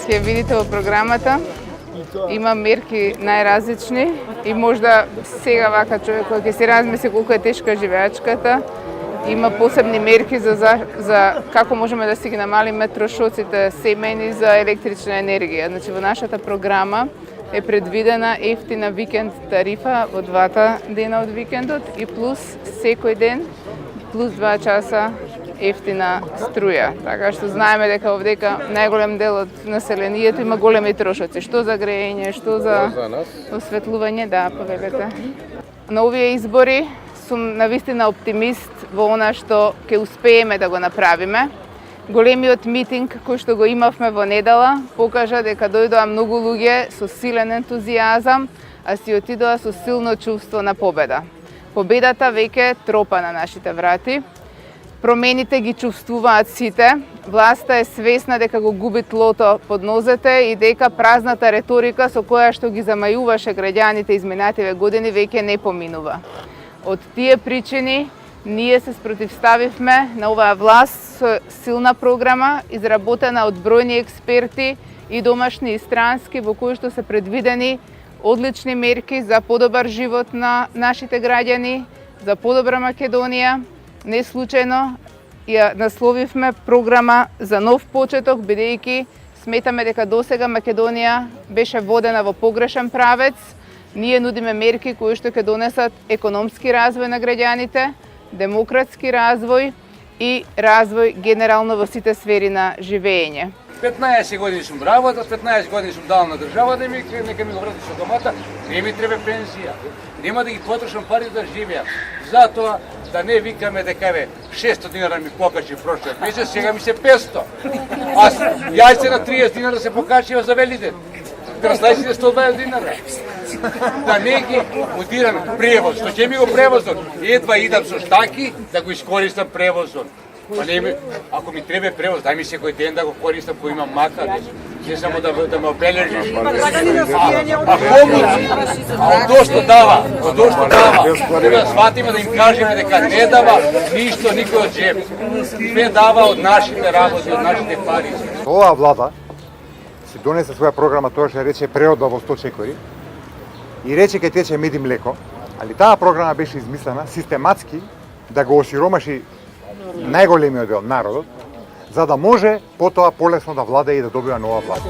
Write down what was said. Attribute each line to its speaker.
Speaker 1: Ќе видите во програмата. Има мерки најразлични и можда сега вака човек кој ќе се размисли колку е тешка живеачката, има посебни мерки за како можеме да си ги намалиме трошоците семејни за електрична енергија. Значи во нашата програма е предвидена ефтина викенд тарифа во 2 дена од викендот и плюс секој ден плюс 2 часа ефтина струја. Така што знаеме дека овдека најголем дел од населението има големи трошоци, што за грејење, што за осветлување, да, повелете. На овие избори сум навистина оптимист во она што ќе успееме да го направиме. Големиот митинг кој што го имавме во недела покажа дека дојдоа многу луѓе со силен ентузијазам, а си отидоа со силно чувство на победа. Победата веќе тропа на нашите врати. Промените ги чувствуваат сите. Власта е свесна дека го губи тлото под нозете и дека празната реторика со која што ги замајуваше граѓаните изминативе години веќе не поминува. Од тие причини ние се спротивставивме на оваа власт со силна програма, изработена од бројни експерти и домашни и странски, во кои што се предвидени одлични мерки за подобар живот на нашите граѓани, за подобра Македонија. Не случајно ја насловивме програма за нов почеток, бидејќи сметаме дека досега Македонија беше водена во погрешен правец. Ние нудиме мерки кои што ќе донесат економски развој на граѓаните, демократски развој и развој генерално во сите сфери на живење.
Speaker 2: 15 години сум работел, 15 години сум дал на државата и нека ми го врати со домата, не ми треба пензија. Нема да ги потрошам пари да живеам. Затоа да не викаме дека еве 600 динара ми покачи прошлиот месец, сега ми се 500. А јајце на 30 динара се покачива за Велиден. Краслајците 120 динара. Да не ги удираме превоз, што ќе ми го превозот. Едва идам со штаки да го искористам превозот. Па не, ако ми треба превоз, дај ми секој ден да го користам, кој имам мака, не само да ме обележиш. А помоć, од што дава, треба да сватиме да им кажеме дека не дава ништо никој од джеб. Све дава од нашите работи, од нашите пари.
Speaker 3: Оваа влада си донесе своја програма, тоа што рече преодба во 100 чекори и рече ке тече мед и млеко, али таа програма беше измислена систематски да го осиромаши најголемиот дел народот, за да може потоа полесно да владее и да добива нова власт.